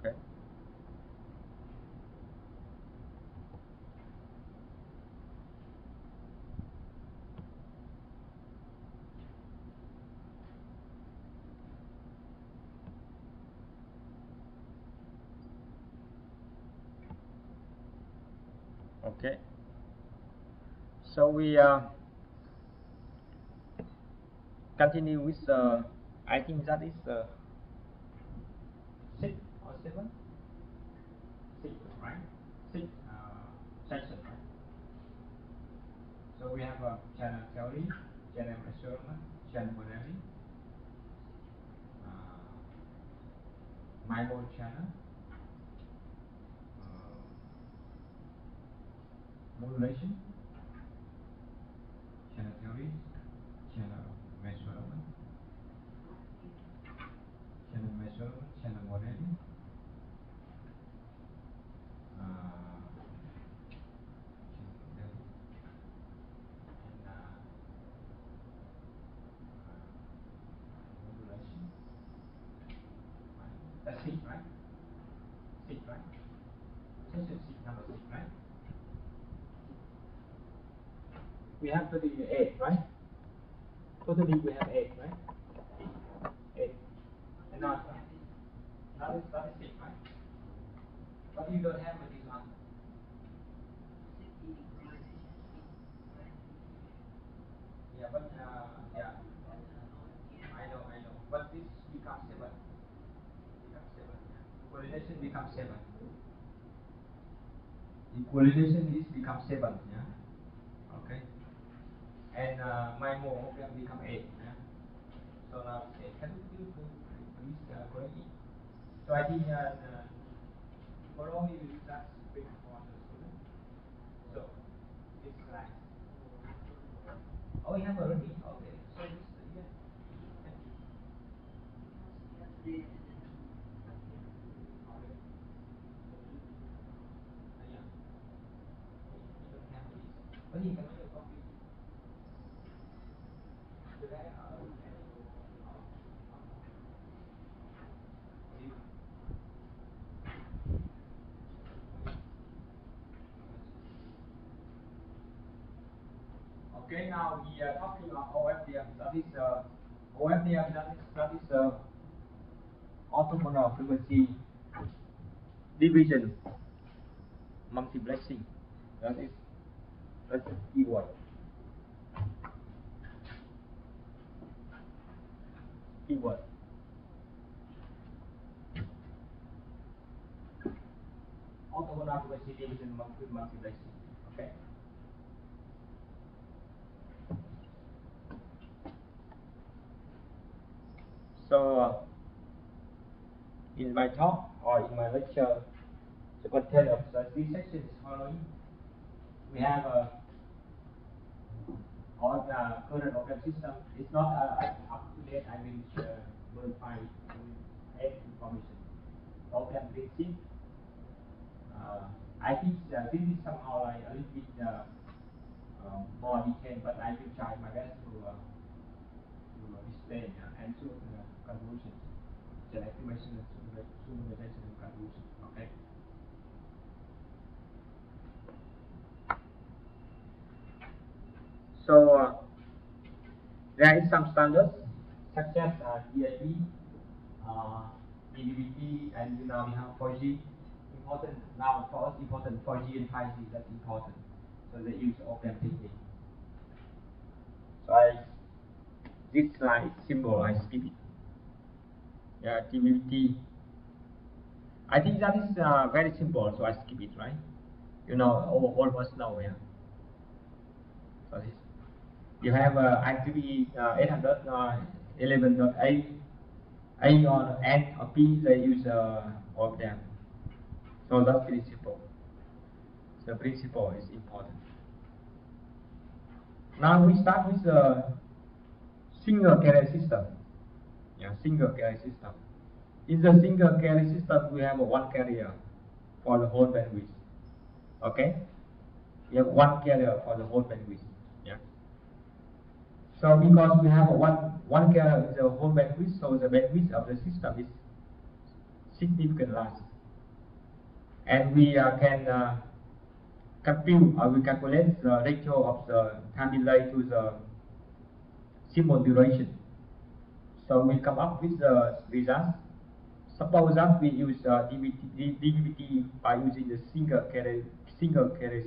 Okay. Okay. So we continue with I think that is 6 or 7, 6, right? 6 section, right? So we have a channel theory, channel measurement, channel modeling, MIMO channel, modulation, channel theory, channel measurement, channel modeling, modulation. That's 6, right? 6, right? Section 6, number 6, right? We have 38, right? Totally we have 8, right? 8. And now, that is 6, right? But you don't have this one. Yeah, but yeah, I know. But this becomes 7. Becomes 7. Equalization becomes 7. Equalization is becomes 7. Yeah. Okay. And my more can become 8. Yeah. So now it's 8. Can you please correct it? So I think tomorrow we will start speak for the student. So it's like, oh, we have already. Okay. So it's yeah. Yeah. Okay, now we are talking about Ofdm. That is Ofdm. That is orthogonal frequency division multiplexing. That is that's the keyword. Keyword. Orthogonal frequency division multiplexing. Okay. So in my talk or in my lecture, the content of the 3 sections following, we have on the current operating system. It's not up to date. I will verify add information. Program basic. I think this is somehow like a little bit more detailed, but I will try my best to explain and show the conclusion, the estimation and summarization and conclusion. Okay. So there is some standards such as DIB, DVB, and now we have 4G. Important now for us, important 4G and 5G. That's important. So they use Ofdm technique. So this slide symbol I skip it. Yeah, DVB. I think that is very simple, so I skip it, right? You know, all of us know, yeah. So this, you have IEEE 811.8, A or N or P, they use all of them. So that's principle. The principle is important. Now we start with the single carrier system. Yeah, single carrier system. In the single carrier system, we have one carrier for the whole bandwidth. Okay, we have one carrier for the whole bandwidth. Yeah. So because we have one carrier in the whole bandwidth, so the bandwidth of the system is significantly large. and we can compute or we calculate the ratio of the time delay to the symbol duration. So we come up with the results. Suppose that we use DVT by using the single carrier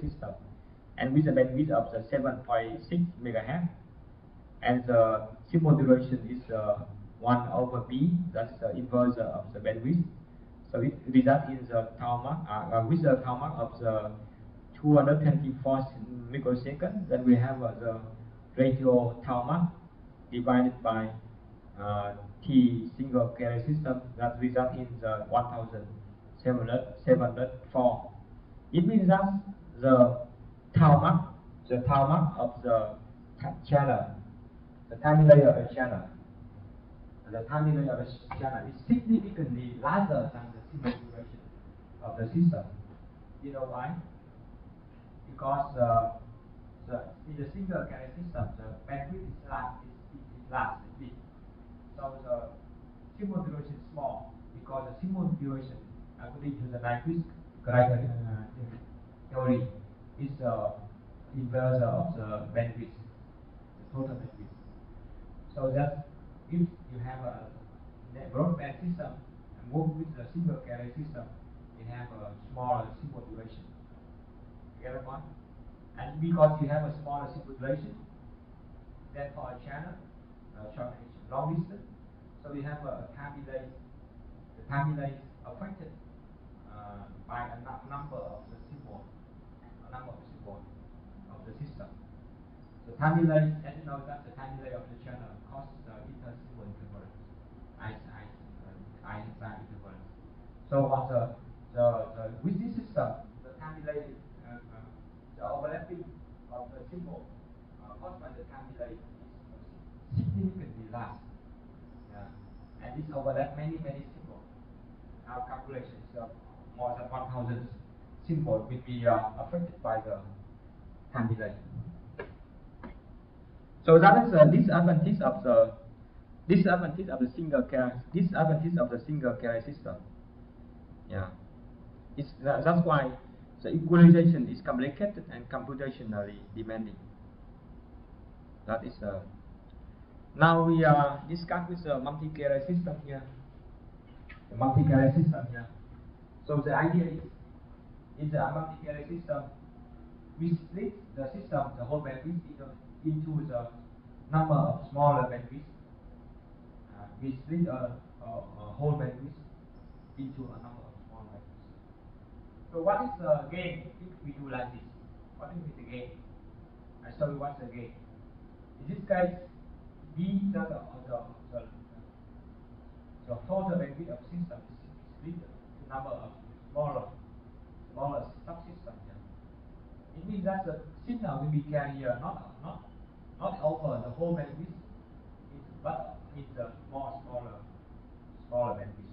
system, and with a bandwidth of the 7.6 megahertz, and the symbol duration is 1 over b. That's the inverse of the bandwidth. So it results in the tau mark with the tau mark of the 224 microseconds. Then we have the ratio tau mark divided by T single carrier system, that results in the 1704. It means that the tau mark of the channel, the time delay of the channel, is significantly larger than the symbol duration of the system. You know why? Because in the single carrier system, the bandwidth is large, big. So the symbol duration is small, because the symbol duration, according to the Nyquist criterion theory, is inverse of the bandwidth, the total bandwidth. So that if you have a broadband system and work with the single carrier system, you have a smaller symbol duration. You get the point? And because you have a smaller symbol duration, then for a channel, short range, long distance, so we have a time delay. The time delay is affected by a number of the symbol, of the system. The time delay, as you know, that the time delay of the channel causes the inter-symbol interference, I-side interference. So on with this system, the time delay, the overlapping of the symbol caused by the time delay is significantly large. And this overlap many symbols. Our calculations of more than 1,000 symbols will be affected by the time delay. So that is the disadvantage of the single carrier system. Yeah, that's why the equalization is complicated and computationally demanding. That is now we discuss with the multi-carrier system here. The multi-carrier system here. So the idea is, in the multi-carrier system, we split the system, the whole bandwidth, into the number of smaller bandwidths. We split a whole bandwidth into a number of small bandwidths. So what is the gain if we do like this? What is the gain? I show you what's the gain. In this case, the total bandwidth of system is split to number of smaller subsystems. It means that the signal will be carried here not over the whole bandwidth, but in the smaller bandwidth.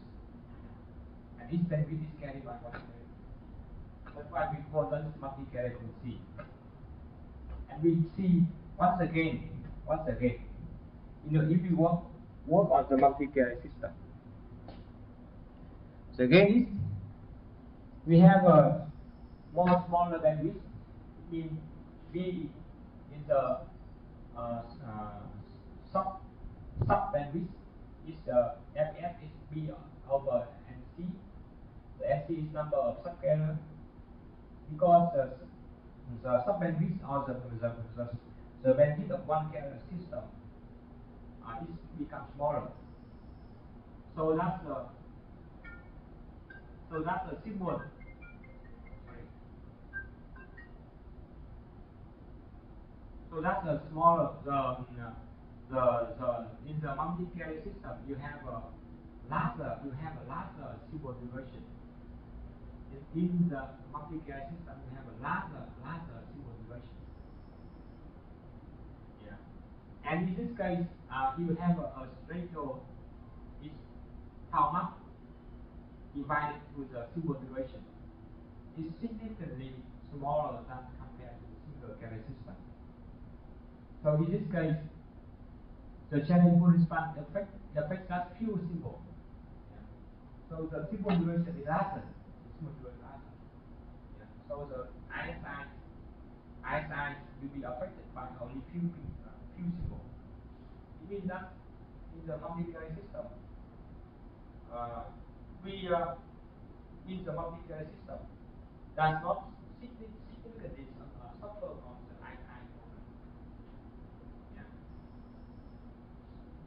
And this bandwidth is carried by one carrier. That's why we call that multi-carrier C. And we see what's the gain. You know, if you work on the multi-carrier system, the gain is we have a smaller bandwidth. It means B is the sub bandwidth is FF is B over NC. The NC is number of subcarrier, because the sub bandwidth or the bandwidth of one carrier system is become smaller. So that's the symbol. So that's a smaller, in the multi-carrier system, you have a larger symbol duration. In the multi-carrier system, you have a larger symbol duration. Yeah. And in this case, you have a ratio is tau mark divided to the symbol duration. Is significantly smaller than compared to the single carrier system. So in this case, the channel input response affects just few symbols. Yeah. So the symbol duration is larger. So the I size will be affected by only few symbols. It means that in the multi-binary system, we in the multi-binary system does not significantly suffer from the I problem. Yeah.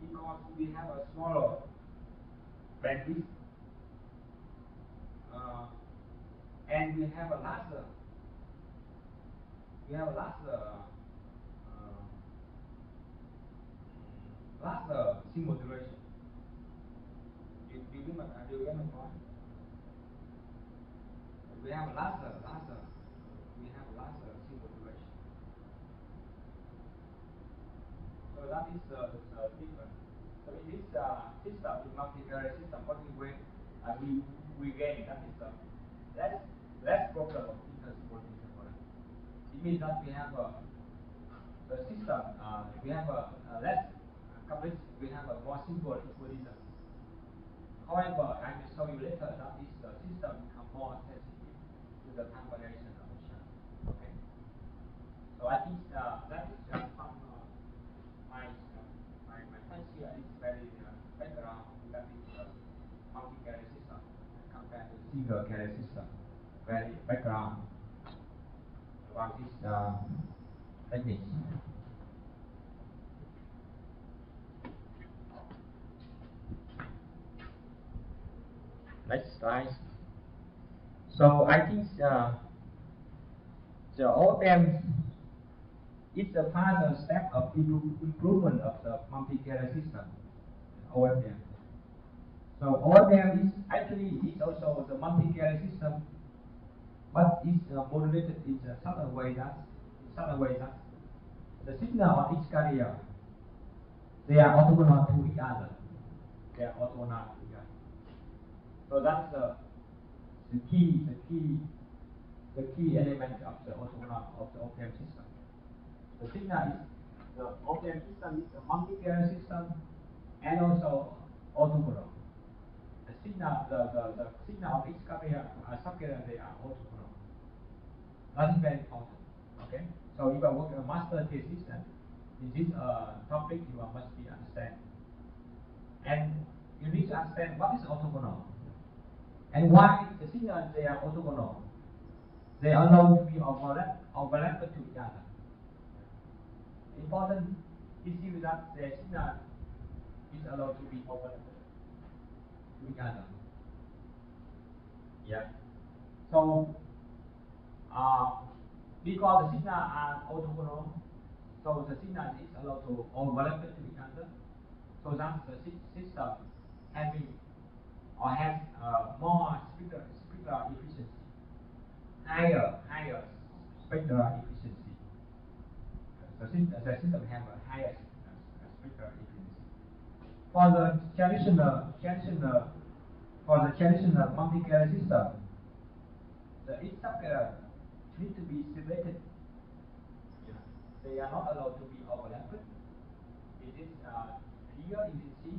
Because we have a smaller bandwidth and we have a larger symbol duration. Do you get my point? We have a larger symbol duration. So that is the difference. So in this system, in multi-binary system, what we gain, that is less problem of intersymbolization for us. It means that we have the system, we have a less complexity, we have a more simple equalism. However, I will show you later that this system become more sensitive to the time variation of the channel. Okay. So I think that is just some my points here is very background regarding the multi-carrier system compared to single carrier system. Very background about this technique. Next slide. So I think the Ofdm is a further step of improvement of the multi-carrier system, Ofdm. So Ofdm is also the multi-carrier system, but it's modulated in such a way that the signal on each carrier they are orthogonal to each other. They are orthogonal to each other. So that's the key element of the Ofdm system. The signal is the Ofdm system is a multi-carrier system and also orthogonal. The signal of each carrier subcarrier they are orthogonal. That is very important. Okay. So if I work on a master case system, in this topic you must be understand. And you need to understand what is orthogonal and why the signals they are orthogonal. They are allowed to be overlapped to each other. Important issue that the signal is allowed to be overlapped to each other. Yeah. So because the signals are orthogonal, so the signal is allowed to overlap to each other. So that the system having or has more spectral efficiency, higher spectral efficiency. The system have a higher spectral efficiency. For the traditional multi-carrier system, each subcarrier need to be separated. Yeah. They are not allowed to be overlapped. It is here you can see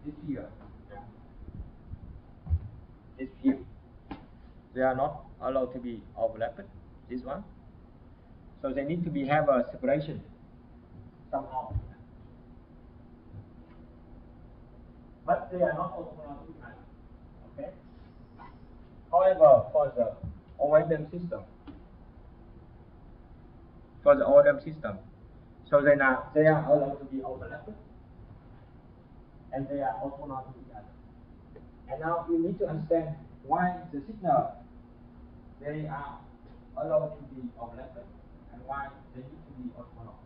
this here. Yeah. This here. They are not allowed to be overlapped. This one. So they need to be have a separation somehow. But they are not orthogonal to each other. Okay. However, for the Ofdm system, so they are allowed to be overlapped and they are orthogonal to each other. And now you need to understand why the signal they are allowed to be overlapped and why they need to be orthogonal.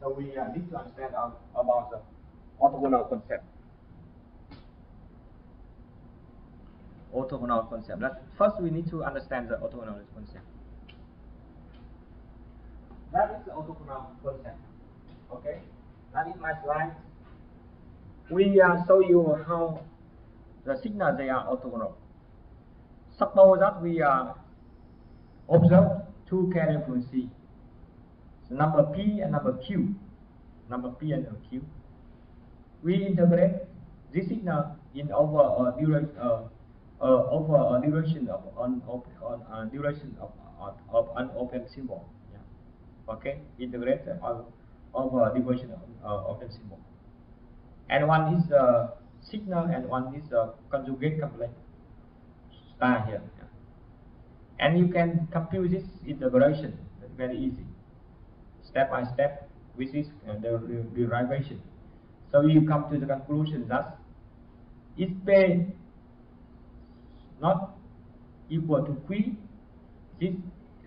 So we need to understand about the orthogonal concept. First we need to understand the orthogonal concept. That is the orthogonal concept. Okay, that is my slide. We show you how the signal they are orthogonal. Suppose that we observe two carrier frequency, so number P and number Q. We integrate this signal in over over a duration duration of an Ofdm symbol. Yeah. Okay, integrate over duration of Ofdm symbol. And one is signal and one is conjugate complex star here. Yeah. And you can compute this integration very easy, step by step, which is the derivation. So you come to the conclusion that if P not equal to Q, this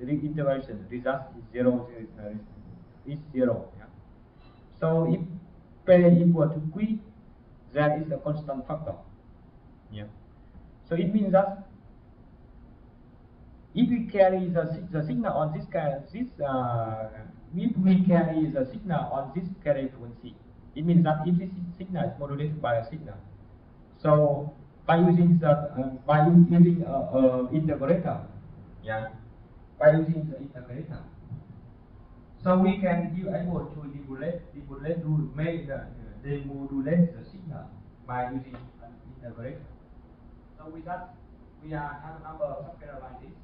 integration result is zero. Is zero. Yeah. So if P equal to Q, that is a constant factor. Yeah. So it means that if we carry the signal on this if we carry the signal on this carrier frequency, it means that if this signal is modulated by a signal, so by using integrator, yeah, by using the integrator, so we can be able to demodulate the signal by using an integrator. So with that, we have a number of subcarrier like this,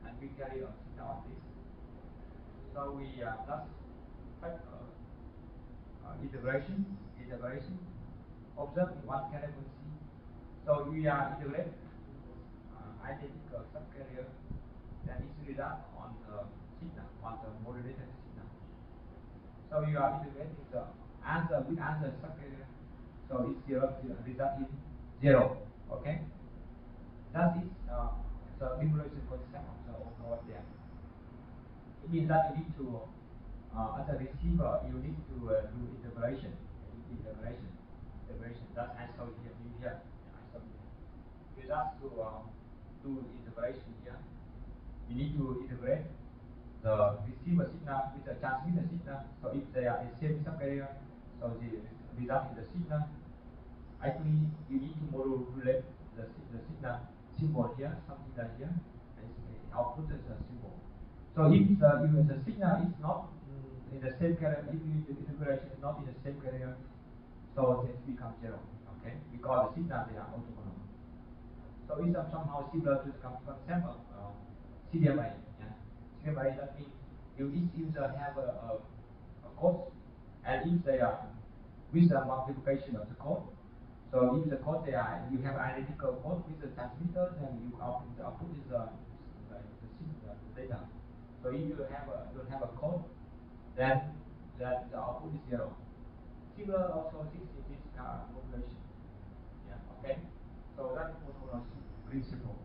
and we carry a signal on this. So we just take integration, observe in one carrier frequency. So we integrate identical subcarrier, then it result on the signal, on the modulated signal. So you are integrating the answer with answer subcarrier. So it's result in zero. Okay. That is the evaluation concept of the Ofdm. It means that you need to, as a receiver, you need to do integration. That's I showed here. Yeah, I showed here. You just to do integration here. You need to integrate the receiver signal with the transmitter signal. So if they are the same subcarrier, so the result in the signal. Actually, you need to modulate the signal symbol here, something like here, and output as a symbol. So if the signal is not in the same carrier, if the integration is not in the same carrier, so it becomes zero. Okay, because the signal they are orthogonal. So it's somehow similar to the concept of CDMA. Yeah, CDMA that means you each user have a code, and if they are with the multiplication of the code. So if the code you have identical code with the transmitter, then the output is the data. So if you don't have a code, then the output is zero. Similar also this modulation. Yeah. Okay. So that is what principle.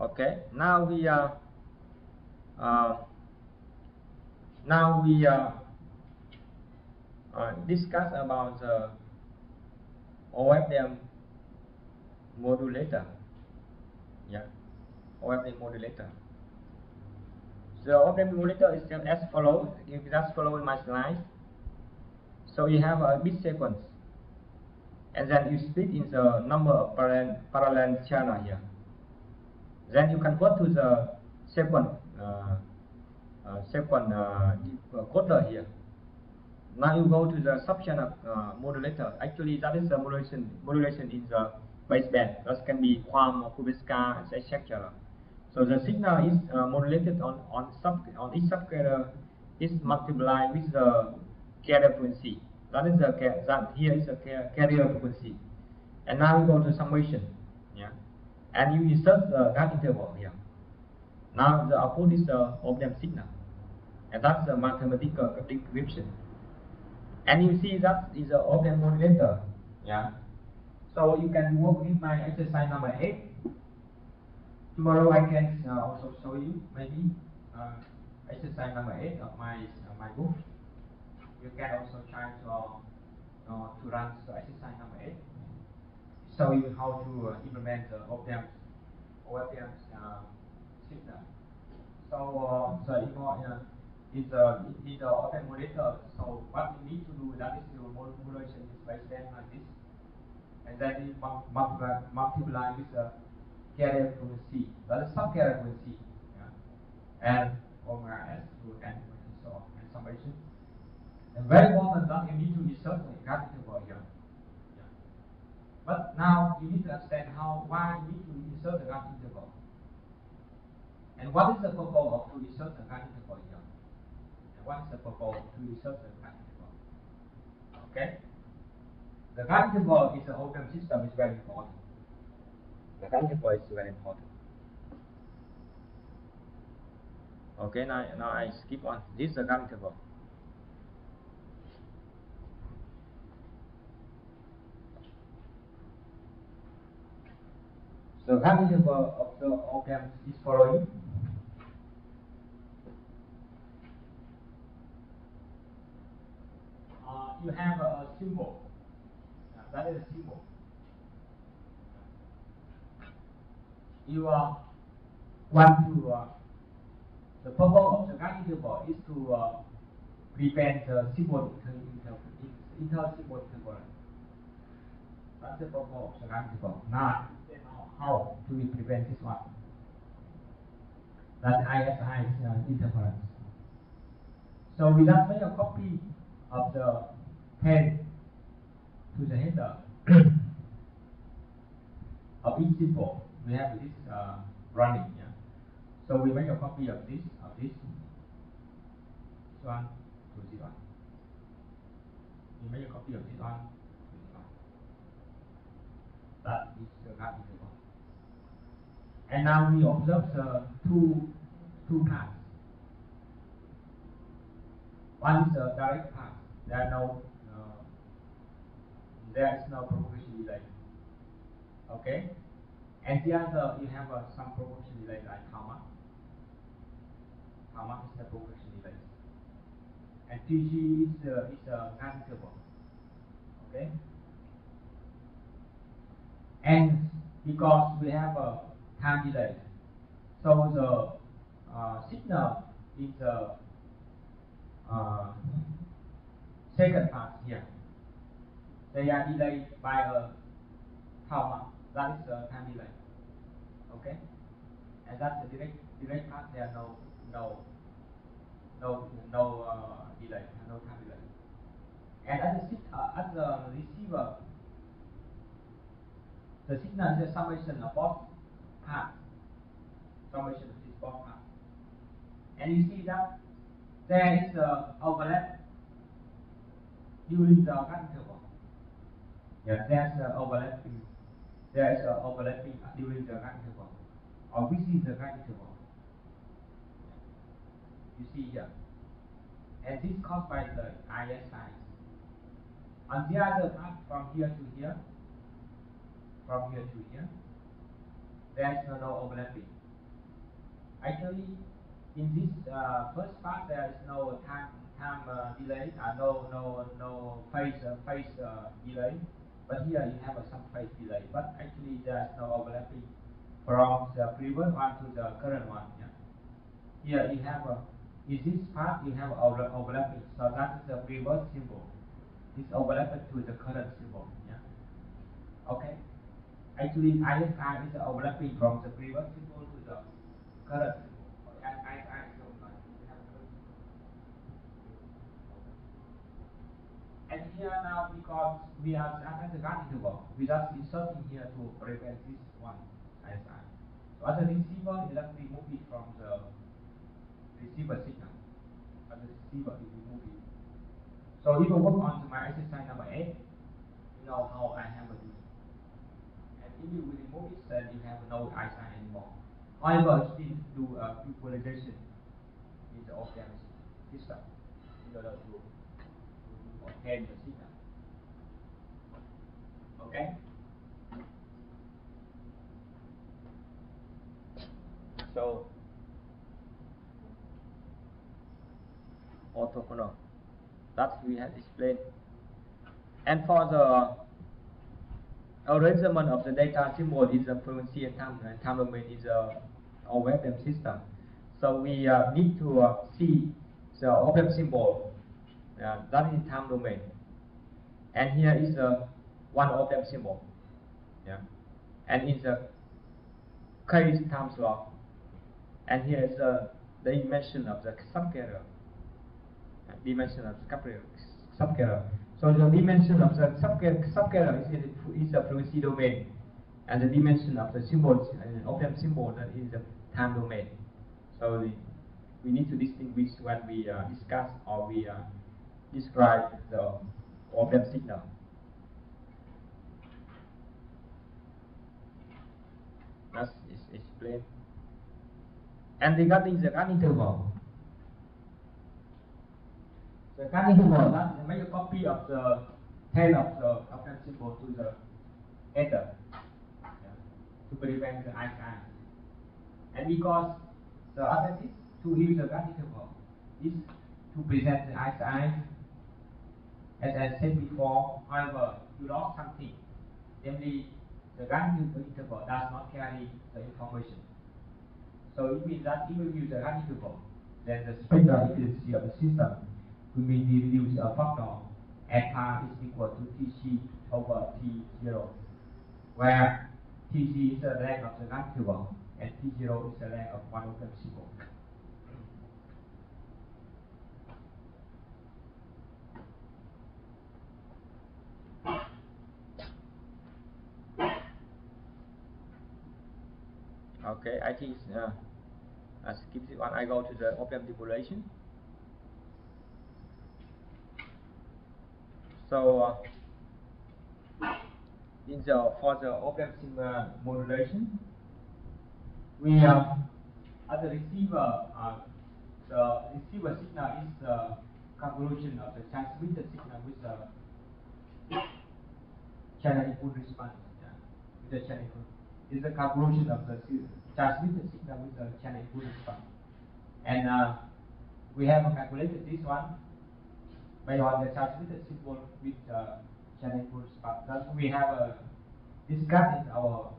Okay. Now we discuss about the Ofdm modulator. Yeah, Ofdm modulator. The Ofdm modulator is as follows. You just follow my slides. So you have a bit sequence, and then you split in the number of parallel channel here. Then you convert to the sequence coder here. Now you go to the subchannel modulator. Actually, that is the modulation in the baseband. That can be QAM or Kubiska, etc. So the signal is modulated on each subcarrier is multiplied with the carrier frequency. That is here is the carrier frequency. And now we go to summation. Yeah. And you insert the gap interval here. Now the output is the Ofdm signal. And that's the mathematical description. And you see that is the Ofdm modulator. Yeah. So you can work with my exercise number 8. Tomorrow I can also show you maybe exercise number 8 of my book. You can also try to run the exercise number 8. Show you how to implement the Ofdm signal. So is the Ofdm modulator. So what we need to do that is to modulation is baseband like this, and then we multiply with the carrier frequency, that is subcarrier frequency, yeah, and omega s to n and so on, and summation. And very important that you need to insert the graph interval here. Yeah. But now you need to understand why you need to insert the graph interval. And what is the purpose of to insert the graph interval here? And what is the purpose to insert the graph interval? Okay? The graph interval is the Ofdm system is very important. The graph interval is very important. Okay, now I skip on. This is the graph interval. So graph interval of the Ofdm is following. You have a symbol. That is a symbol. You want to the purpose of the graph interval is to prevent the symbol inter-symbol interference. That's the purpose of the graph interval. Now, how do we prevent this one? That's ISI interference. So we just make a copy of the pen to the header of each symbol. We have this running. Yeah. So we make a copy of this one to this one. We make a copy of this one to this one. That is the graph interval. And now we observe the two paths. One is the direct path. There is no propagation delay. Okay. And the other, you have some propagation delay like gamma. Gamma is the propagation delay. And TG is a graph interval. Okay. And because we have a time delay, so the signal is the second part here. They are delayed by a gamma. That is the time delay. Okay, and that's the direct part. There are no delay, no time delay. And at the receiver, the signal is a summation of both parts. Summation of these both parts. And you see that there is overlap during the graph interval. Yeah, there's overlapping. There is overlapping during the graph interval, or within the graph interval. You see here, and this caused by the ISI. On the other part, from here to here, there is no overlapping. Actually, in this first part, there is no time delay, no phase delay. But here you have some phase delay. But actually, there is no overlapping from the previous one to the current one. Yeah. Here you have in this part you have overlapping. So that is the previous symbol. It's overlapping to the current symbol. Yeah. Okay. Actually, ISI is overlapping from the previous symbol to the current symbol. And here now, because we are at the graph interval, we just inserting here to prevent this one ISI. So as a receiver, you just remove it from the receiver signal. As a receiver, you remove it. So if you work on my exercise number 8, you know how I handle this. And if you remove it, then you have no ISI anymore. However, still do equalization in the Ofdm system in order to obtain the signal. Okay? So, orthogonal. That we have explained. And for the arrangement of the data symbol is the frequency and time domain is a Ofdm system. So we need to see the Ofdm symbol. That is time domain. And here is one Ofdm symbol. Yeah. And in the case time slot. And here is the dimension of the subcarrier. dimension of subscalar. So the dimension of the subscalar is the frequency domain, and the dimension of the symbols, Ofdm symbol, that is the time domain. So we need to distinguish when we discuss or we describe the Ofdm signal. That's explained. And regarding the GAN interval, the GAN interval, that is make a copy of the tail of the Ofdm symbol to the header, to prevent the ISI. And because the advantage to use the GAN interval is to present the ISI, as I said before. However, you lost something, namely the GAN interval does not carry the information. So it means that if you use a GAN interval, then the spectral efficiency of the system will be reduced a factor alpha is equal to Tc over T0, where Tc is the length of the GAN interval and T0 is the length of one Ofdm symbol. Okay, I think I skip this one. I go to the Ofdm demodulation. So for the Ofdm modulation, we as a receiver, the receiver signal is the convolution of the transmitted signal with the channel input response. With the channel input, is the convolution of the transmitted signal with the channel input response. And we have calculated this one by on the transmitted symbol with channel input response. That we have discussed in our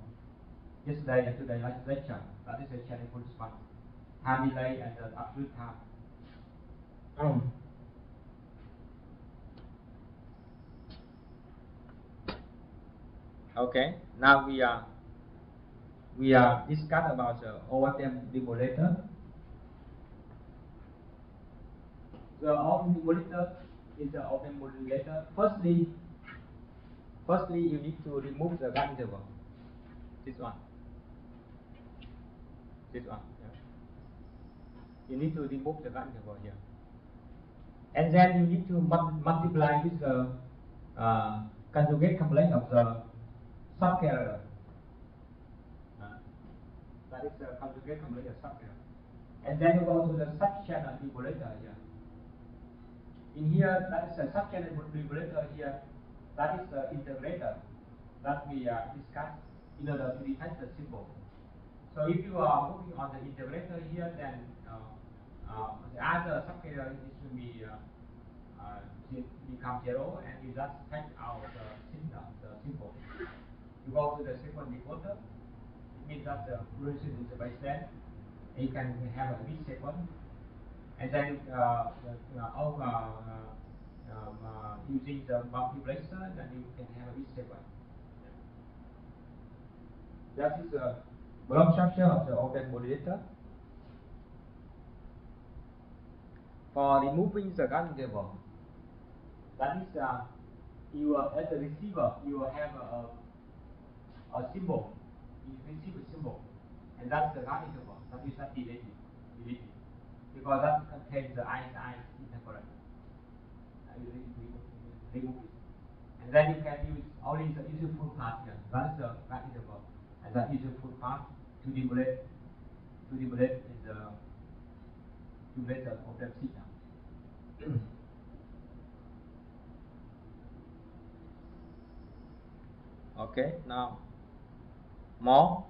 yesterday and today lecture. That is the channel input response, time delay, and the absolute time. Okay, now we discuss about the Ofdm demodulator. The Ofdm demodulator is the Ofdm modulator. Firstly, you need to remove the GAN interval. This one. Yeah. You need to remove the GAN interval here, and then you need to multiply with the conjugate complex of the subscalar. That is the conjugate complex of subscalar. And then you go to the subchannel demodulator here. In here, that is a subchannel demodulator here. That is the integrator that we discussed in order to detect the symbol. So if you are working on the integrator here, then the other subscalar is to be become 0, and you just take out the signal, the symbol. You go to the second decoder. It means that the fluorescence is the baseline, and you can have a bit sequence, and then using the multiplexer, then you can have a bit sequence. That is the block structure of the Ofdm modulator. For removing the GAN interval, that is you as a receiver, you will have a symbol. You receive a symbol, and that's the GAN interval. That is not deleted, because that contains the ISI interference. You remove it, and then you can use only the useful part here. That's the GAN interval, and that useful part to demodulate in the Ofdm signal. Okay, now more.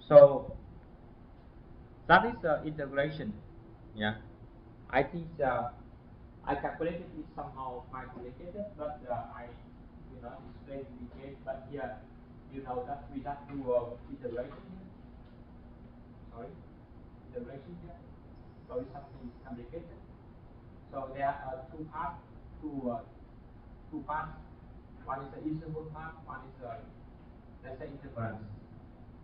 So that is the integration. Yeah, I think I calculated it somehow quite complicated, but I explain in detail. But here, that we have to integration here. Sorry, integration here. So it's something complicated. So there are two parts. One is the useful part. One is let's say interference.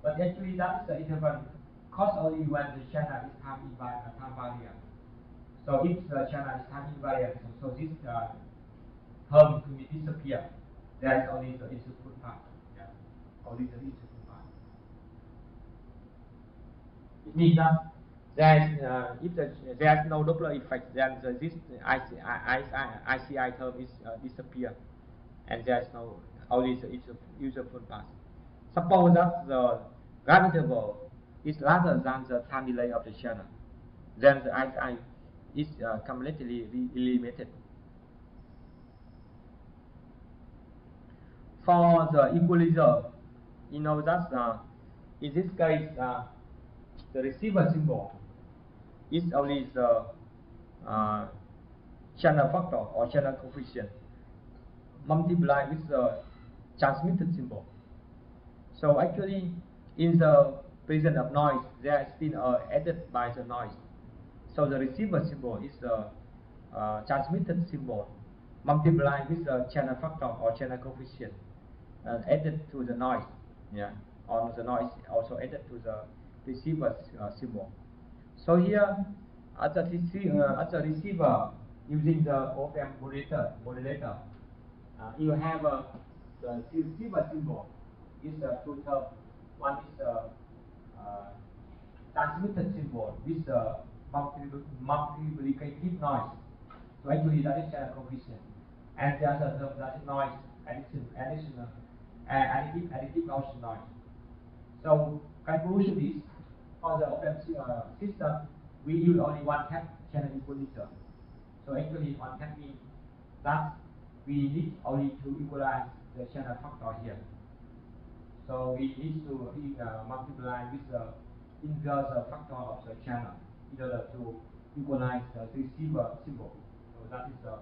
But actually, that is the interference caused only when the channel is time invariant. So if the channel is time invariant, so this term will disappear. There is only the input part. Yeah, only the input part. It means that if there is no Doppler effect, then this ICI term is disappear, and there is no only the useful part. Suppose that the gap interval is larger than the time delay of the channel, then the ICI is completely eliminated. For the equalizer, you know that in this case the receiver symbol is only the channel factor or channel coefficient multiplied with the transmitted symbol. So actually, in the presence of noise, there is still added by the noise. So the receiver symbol is the transmitted symbol multiplied with the channel factor or channel coefficient added to the noise. Yeah, or the noise also added to the receiver symbol. So here, as a receiver using the Ofdm modulator, you have the receiver symbol is two terms. One is transmitted symbol with multiplicative noise. So actually that is channel coefficient. And the other term that is noise, additive noise. So conclusion is for the Ofdm system, we use only one cap channel equalizer. So actually one cap means that we need only to equalize the channel factor here. So we need to multiply with the inverse factor of the channel in order to equalize the receiver symbol. So that is the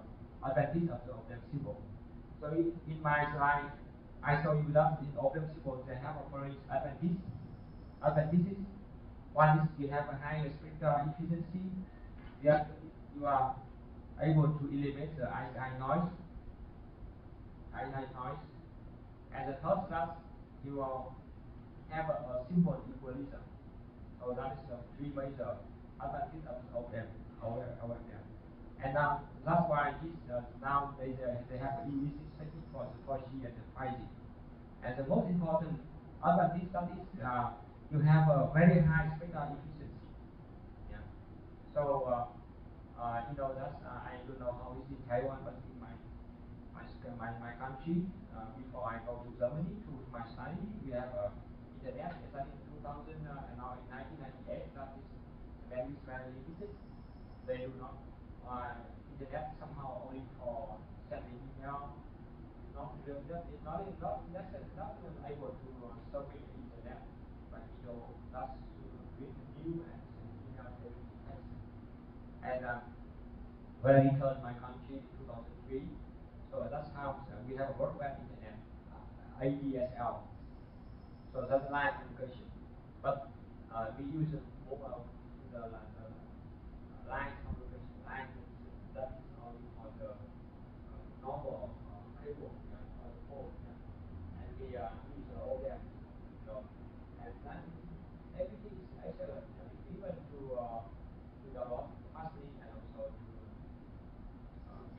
advantage of the Ofdm symbol. So in my slide, I show you that in Ofdm symbol they have a following advantages. One is you have a higher spectral efficiency. That you are able to eliminate the ISI noise. And the third class, you will have a simple equalizer. So that is the three major advantages of them. And now that's why now they have EEC technique for the 4G and the 5G. And the most important advantage that is you have a very high spectral efficiency. Yeah. So you know that I don't know how it's in Taiwan, but in my country, before I go to Germany to my study, we have internet. I studied in 2000 and now in 1998. That is very limited. They do not internet somehow only for sending email. Not even able to survey the internet, but you know that's read the news and email every text. And when I returned my country in 2003, so that's how we have a broadband internet, ADSL. So that's line communication. But we use mobile, line communication, that is only for the normal cable, or the pole. And we use all that, and then everything is excellent, even to download fastly and also to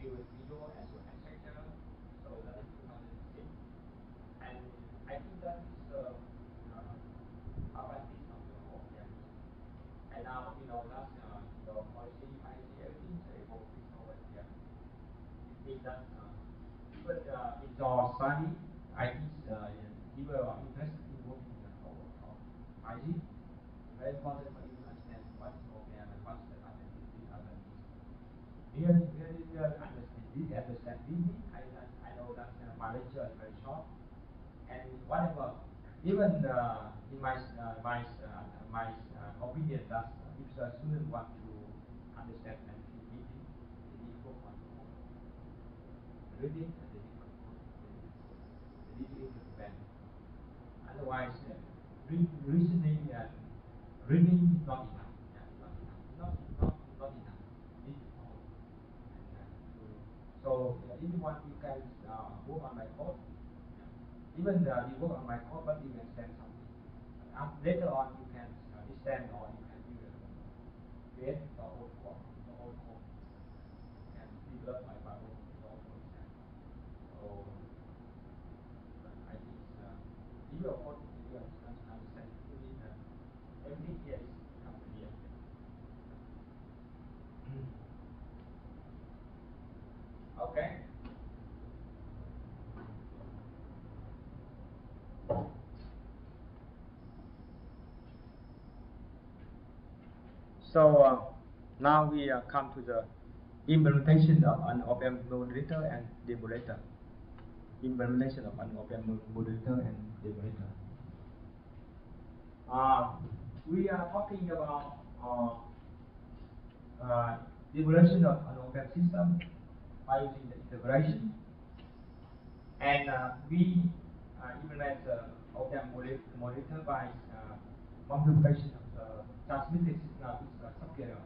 view a video as well, etc. So that is 2006. And I think that is advantage of the whole game. And now that's policy, IC, everything is able to over here. It means that even in your study, I think you are interested in working for IG. Very important for you to understand what is OPM and what's the advantage. Really understand deeply. I know that my lecture is very short, and whatever. Even in my opinion, that if the student want to understand and feel deeply, they need to work on reading and they need to implement. Otherwise, reasoning and reading is not enough. Yeah, not enough. Need more. So if you want, you can work on my code. Even you work on my code, but you understand something. Later on, you can extend or you can create the whole code. own code and developed by my own code. So I think if you are code, if you understand fully, everything here is become clear. Okay. So now we come to the implementation of an Ofdm moderator and demulator. Implementation of an Ofdm moderator and demulator. We are talking about demulation of an Ofdm system by using the integration, and we implement the Ofdm moderator by multiplication of the transmitted signal with subcarrier.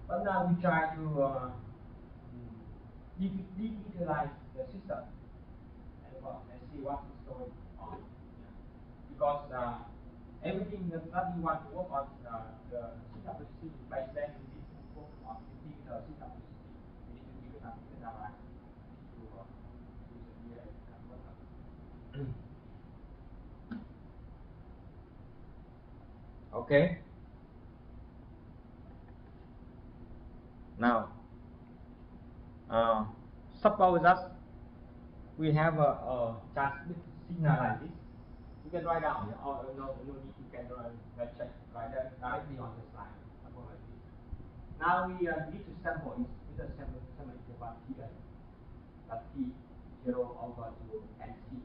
But now we try to digitalize the system and see what is going on. Because everything that you want to work on the signal processing by then we need to focus on the digital signal processing. We need to digitalize to use the DA converter. Okay. Now, suppose that we have a transmit signal like this. You can write down, or no need, you can check right there directly on the slide, something like this. Now we need to sample it with a sample interval T that T0 over to NC.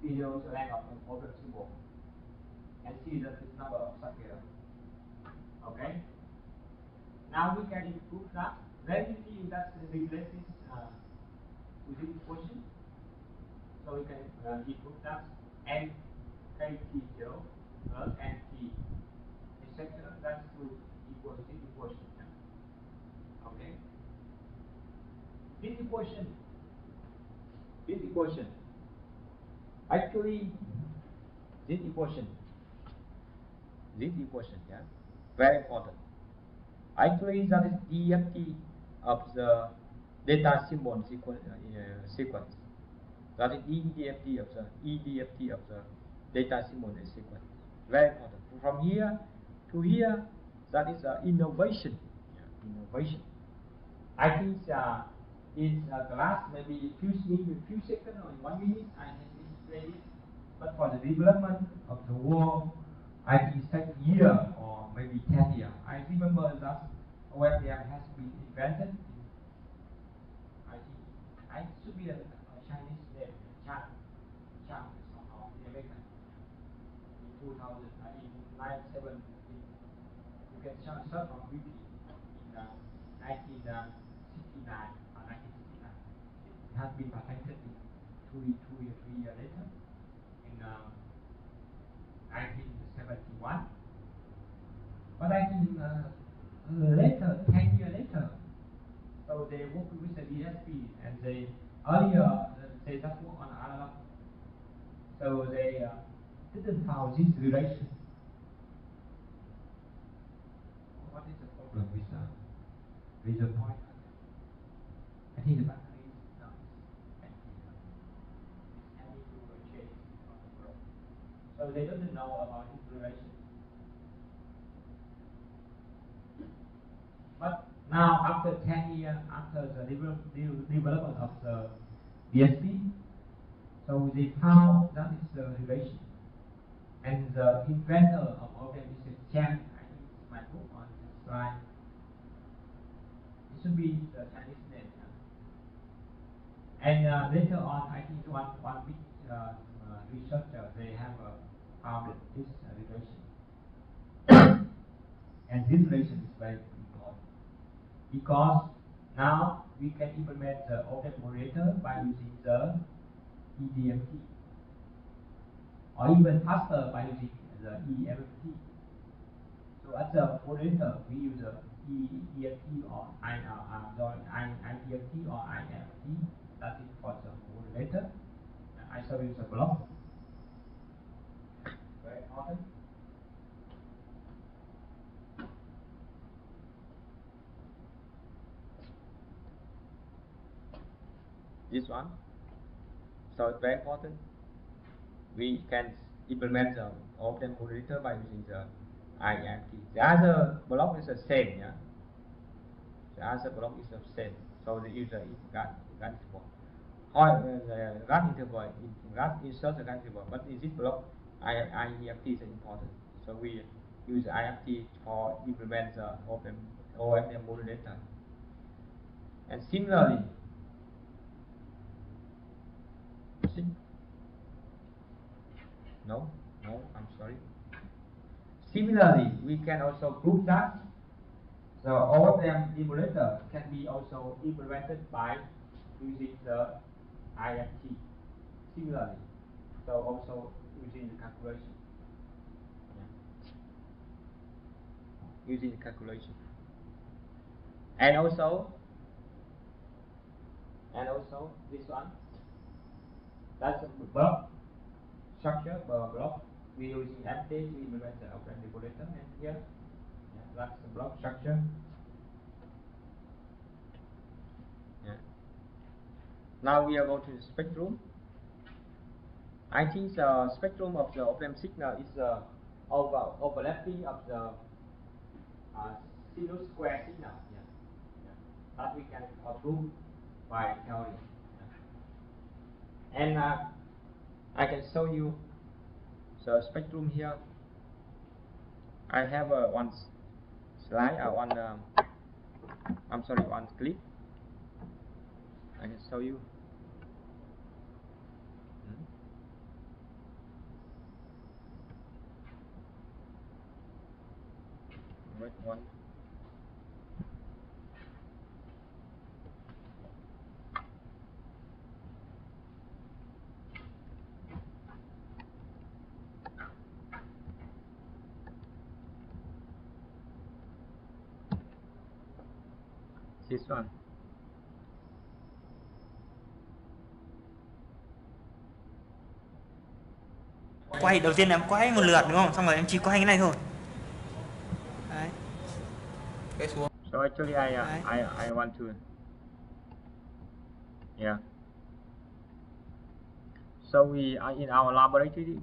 T0 is the length of an order symbol. NC is the number of subcarrier. Okay? Now we can improve that. Very easy, that's replace this using equation. So we can improve that n kt0 plus nt, etc. That's to equal to this equation. Okay. This equation. Actually, this equation, yeah, very important. Actually, that is DFT of the data symbol sequence. That is EDFT of the data symbol sequence. Very important. From here to here, that is innovation. Yeah, innovation. I think in class maybe few seconds or 1 minute I can explain it. But for the development of the world, I think it takes a year or maybe 10 years. I remember that Ofdm has been invented. I think I should be a Chinese name, Chan somehow in American. In 2000, in 97, you can search on Wiki in 1969 or 1969. It has been patented in 3 years later in 1971. But I think later, 10 years later, so they worked with the DSP, and they earlier they just work on analog. So they didn't found this relation. What is the problem with the point? I think the battery is not empty. I need to change it. So they don't know about this relation. But now, after 10 years, after the development of the DSP, so they found that is the relation. And the inventor of Ofdm is Chen. I think it's my book on the slide. It should be the Chinese name. And later on, I think one big researcher, they have found this relation. And this relation is very important, because now we can implement the Ofdm moderator by using the EDFT, or even faster by using the EMFT. So as a moderator, we use the EDFT or IDFT or IMFT. That is for the moderator. I show you the block. Very important. this one. So it's very important. We can implement the Ofdm modulator by using the IFT. The other block is the same, yeah. The other block is the same. So the user is got interval. Or the got interval got insert the got interval. But in this block, IFT is important. So we use IFT for implement the OFM modulator. And similarly, no, I'm sorry. Similarly, we can also prove that the OFM emulator can be also implemented by using the IFT. Similarly, so also using the calculation. Yeah. Using the calculation. And also this one, that's a block structure block. We're using empty to implement the OFM emulator, and here, yeah, that's the block structure. Yeah. Now we are going to the spectrum. I think the spectrum of the Ofdm signal is overlapping of the sinus square signal. Yeah. Yeah. That we can prove by theory. Yeah. And I can show you the spectrum here. I have one slide, one clip. I can show you. Wait one. This one. Quay đầu tiên là em quay một lượt đúng không? Xong rồi em chỉ quay cái này thôi. Đấy. Quay xuống. So actually I want to, yeah. So we in our laboratory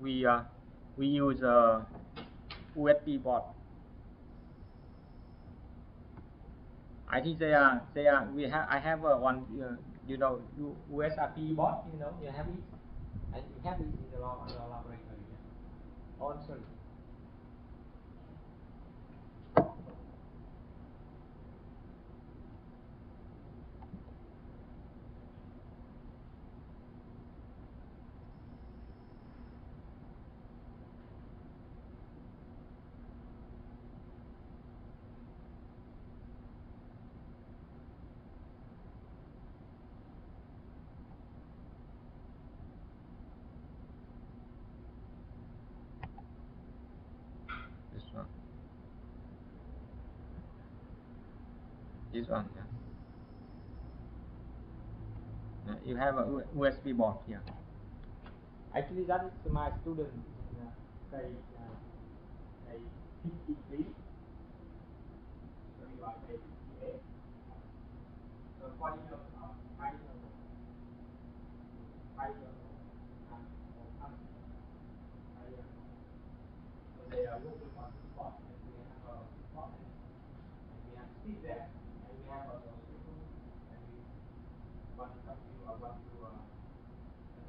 we use a USB board. I think I have one USB board, you have it, and you have it in the laboratory. Oh, I'm sorry. This one. This one, yeah. You have a USB board here. Actually, that is my student. They 53. So you are 58. So 5 years, 5 years, 5 years. So they are working on this board, and we have a board, and we have stick there, and we have also spectrum, and we want to let's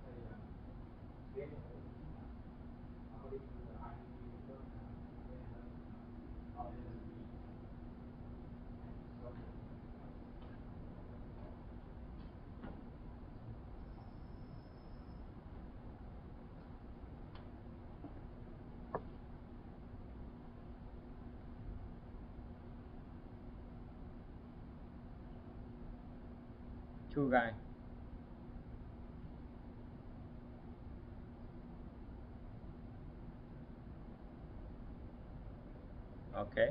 say create a according to the IDP method, how they will be, and so two guys. Okay.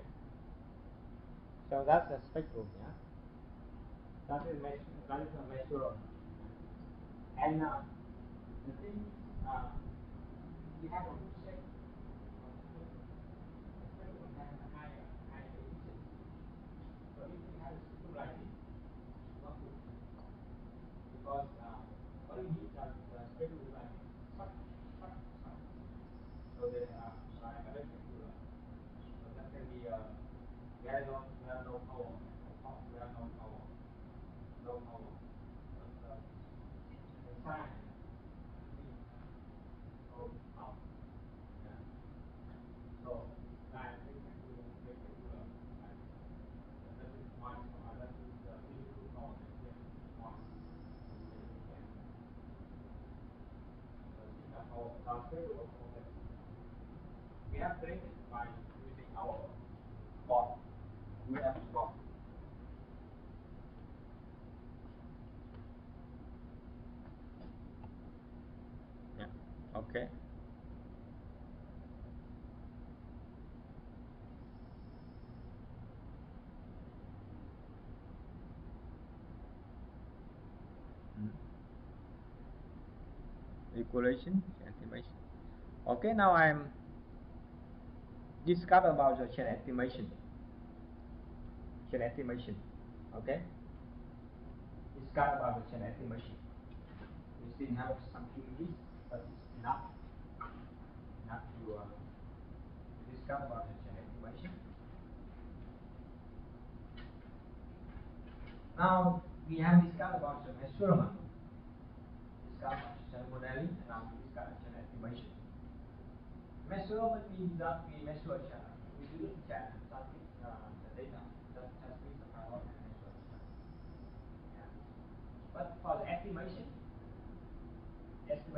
So that's the spectrum, yeah. That is a measure. And the thing we have a good shape. The spectrum has a higher efficiency. So if we have a spectrum like this, it's not good. Because power. Of course, we have no power. No power. But the sign goes up. Yeah. So line rectangular. Right? That is one. That is the physical power. Here, one. Our transferable problem. We have created by using our bot. We have bot. Yeah. Okay. Equalization, estimation. Okay, now I'm discuss about the chain estimation. Chain estimation. Okay. Discuss about the chain estimation. We still have some English, but it's enough to discuss about the chain estimation. Now we have discussed about the measurement. Discuss chain modeling, and now we discuss chain estimation. Measurement means that we measure a channel. We didn't transmit the data, just transmit the file and measure the channel. Yeah. But for the estimation that is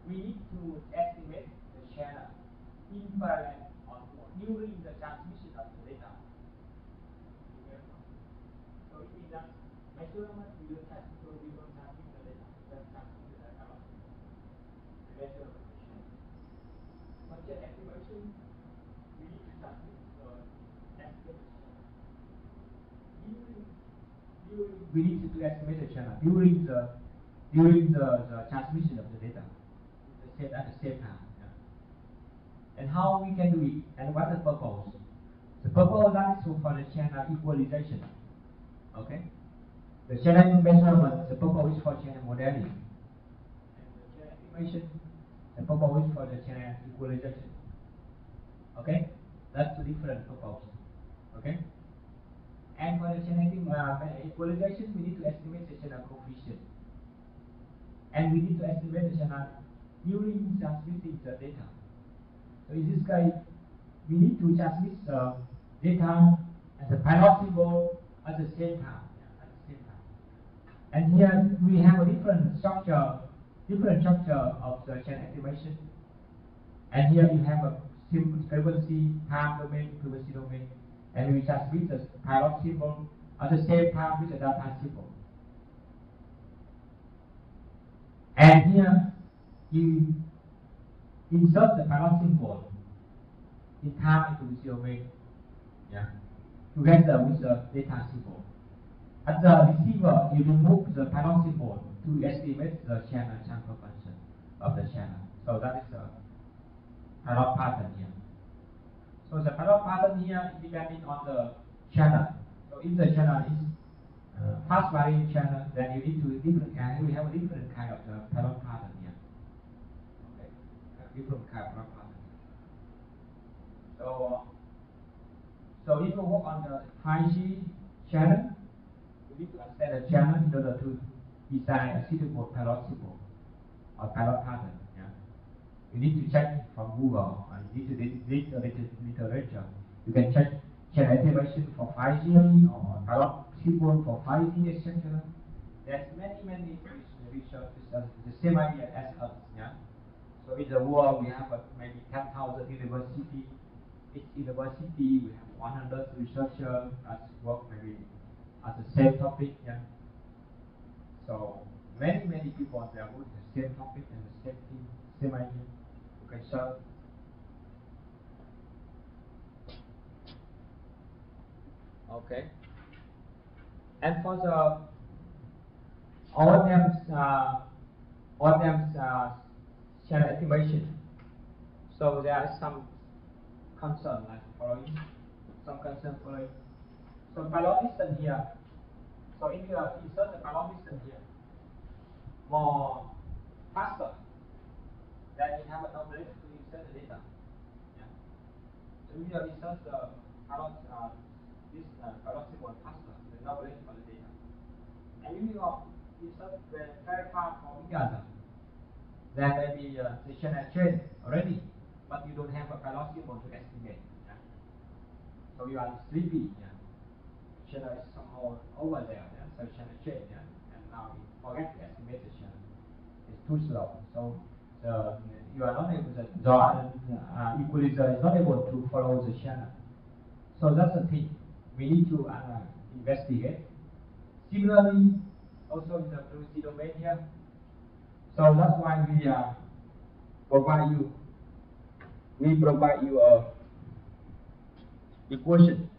we need to estimate the channel in parallel or during the transmission of the data. So it means that measurement we don't transmit the data, just transmit the data. The measurement of the channel. But the estimation we need to transmit the estimate channel. We need to estimate the channel during the transmission of the data at the same time. Yeah. And how we can do it, and what the purpose? The purpose that is for the channel equalization. Okay? The channel measurement, the purpose is for channel modeling. And the channel estimation, the purpose is for the channel equalization. Okay? That's the different purpose. Okay? And for the channel equalization, we need to estimate the channel coefficient. And we need to estimate the channel during transmitting the data. So in this case, we need to transmit the data and the pilot symbol at the same time. Yeah, at the same time. And here we have a different structure of the channel estimation. And here you have a frequency, time domain, frequency domain, and we transmit the pilot symbol at the same time with the data symbol. And here you insert the pilot symbol in time and frequency domain, yeah, together with the data symbol. At the receiver, you remove the pilot symbol to estimate the channel transfer function of the channel. So that is the pilot pattern here. So the pilot pattern here is depending on the channel. So if the channel is fast varying channel, then you need to we have a different kind of the pilot pattern here. Okay, different kind of pilot pattern. So if you work on the high G channel, you need to understand the channel in order to design a suitable pilot symbol or pilot pattern. Yeah. You need to check from Google, or you need to read the literature. You can check channel estimation for 5G or pilot symbol for 5G, etc. There's many research. The same idea as us. Yeah. So in the world, we have maybe 10,000 universities. Each university we have 100 researchers that work maybe at the same topic. Yeah. So many people they are working the same topic and the same thing, same idea. Okay, so okay. And for the Ofdm's channel estimation. So there are some concern like following. Some concern following. So pilot distance here. So if you insert the pilot distance here, more faster, then you have an ability to insert the data. Yeah. So if you insert the pilot symbol faster than nobody for the data. And if you insert the verify for mechanism, then maybe the channel chain already, but you don't have a pilot symbol to estimate. Yeah? So you are sleepy. Yeah? Channel is somehow over there. Yeah? So channel chain. Yeah? And now you forget to estimate the channel. It's too slow. So you are not able to, the equalizer is not able to follow the channel. So that's the thing we need to investigate. Similarly, also in the frequency domain here. So that's why we provide you a equation.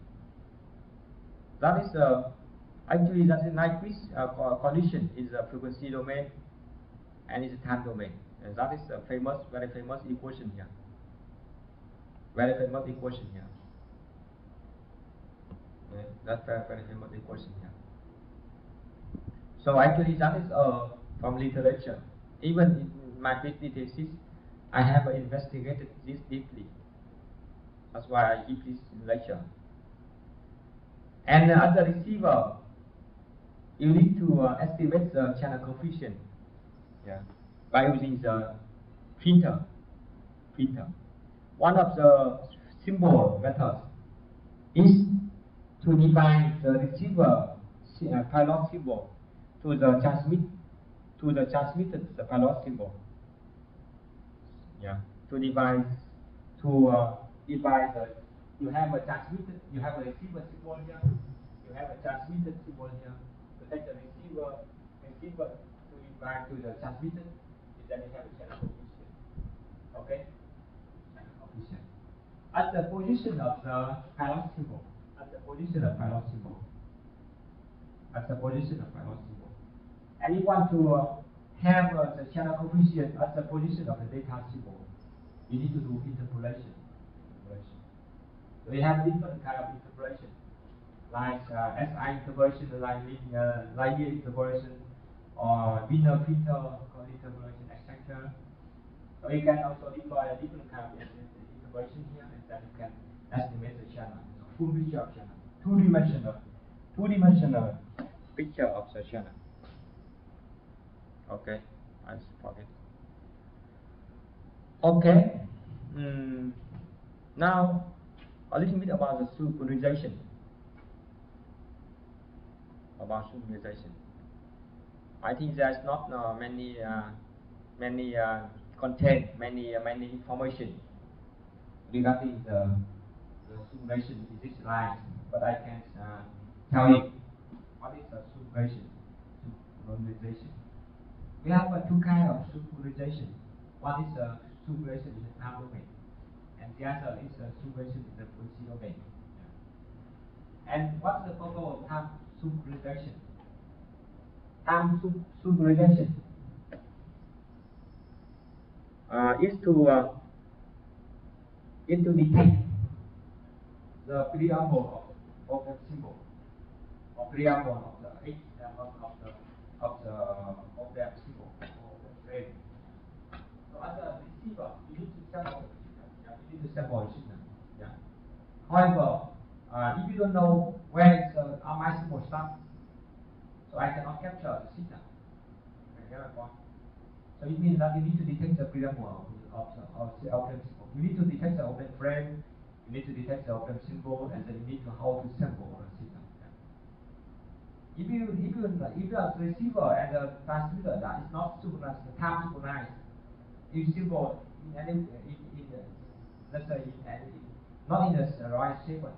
That is actually that's a Nyquist condition is a frequency domain and is a time domain. And that is a very famous equation here. Very famous equation here. Yeah, that's very famous equation here. So actually that is from literature. Even in my PhD thesis, I have investigated this deeply. That's why I give this lecture. And as a receiver, you need to estimate the channel coefficient, yeah, by using the filter. One of the simple methods is to define the receiver pilot symbol to the transmitted pilot symbol. Yeah, to divide the you have a transmitted, you have a receiver symbol here, you have a transmitted symbol here. To take the receiver to divide to the transmitted, then you have a channel coefficient. Okay, channel coefficient at the position of the pilot symbol. At the position of pilot symbol. At the position of pilot symbol. And you want to have the channel coefficient at the position of the data symbol. You need to do interpolation. So we have different kind of interpolation, like SI interpolation, like linear interpolation, or Wiener filter interpolation, etc. So you can also deploy a different kind of interpolation here, and then you can estimate the channel, so full picture of channel, two-dimensional picture of the channel. Okay, I forget. Okay. Now, a little bit about the synchronization. I think there's not many content, many information regarding the synchronization in this slide, but I can tell you what is the synchronization. We have two kinds of synchronization. One is synchronization in the time domain, and the other is synchronization in the frequency domain. And what's the purpose of time synchronization? Time synchronization is to detect the preamble of the symbol, or preamble of the H of the symbol or the frame. So as a receiver, you need to sample the signal. Yeah, you need to sample the signal. Yeah. However, if you don't know where is my symbol starts, so I cannot capture the signal. Okay, so it means that you need to detect the preamble of the Ofdm symbol. You need to detect the Ofdm frame, you need to detect the Ofdm symbol, and then you need to how to sample the signal. Yeah. If you are the receiver and the transmitter that is not synchronized, the time synchronized, if symbol let's say not in the right sequence,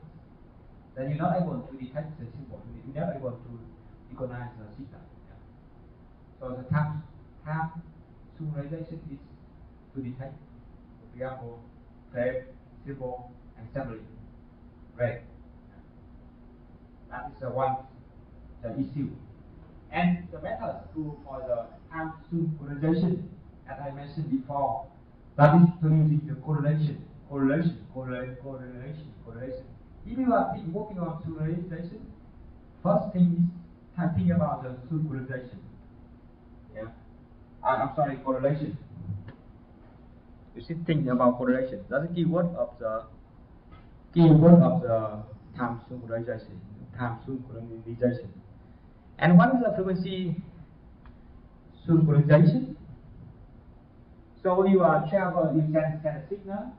then you're not able to detect the symbol. You're not able to recognize the signal. Yeah. So the time synchronization is to detect the preamble, frame, symbol, and sampling rate. That is the issue. And the method for the time synchronization, as I mentioned before, that is to using the correlation. If you are working on synchronization, first thing is think about the synchronization. Yeah. I'm sorry, correlation. You should think about correlation. That's the keyword of the keyword of the time synchronization. And what is the frequency synchronization? So you are travel, you send a signal,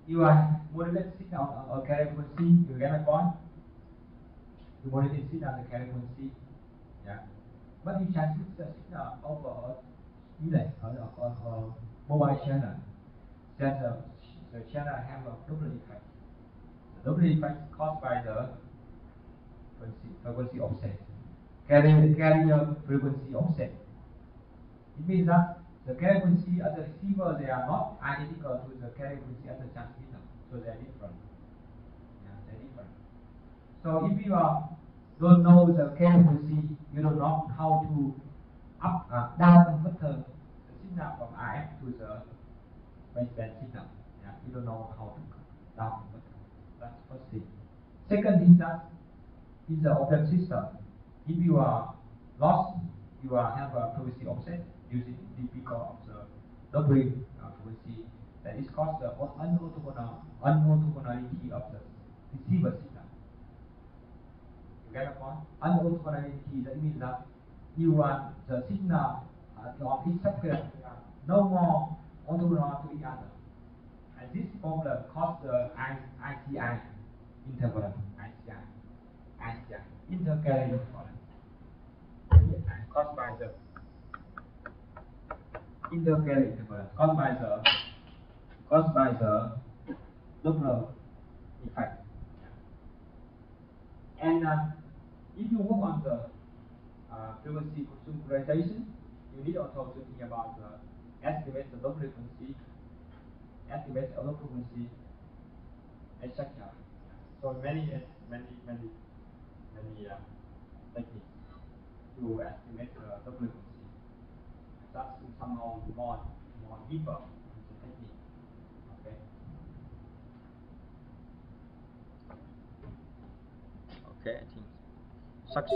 you are modulate signal on a carrier frequency, you get my point? You modulate signal on the carrier frequency, yeah. But you transmit the signal over a relay or mobile channel. That the channel have a double effect. The double effect caused by the frequency offset. Carrier frequency offset. It means that the carrier frequency at the receiver, they are not identical to the carrier frequency at the transmitter, so they are different. Yeah, they're different. So if you don't know the carrier frequency, you don't know how to down converter the signal from RF to the baseband signal. Yeah, you don't know how to down converter. That's first thing. Second thing that in the Ofdm system, if you are lost, you have a frequency offset using because of the doubling frequency that is caused the unorthogonality of the receiver signal. You get the point? Unorthogonality, that means that you want the signal of each subscript no more orthogonal to each other. And this problem causes the ICI interference, intercarrier interference, caused by the intercarrier interference, caused by the Doppler effect. And if you work on the frequency synchronization, you need also to think about the estimate the Doppler frequency, estimate the other frequency, etc. So many techniques to estimate the Doppler frequency. That's somehow more deeper in the technique. Okay. Okay, I think. Suck.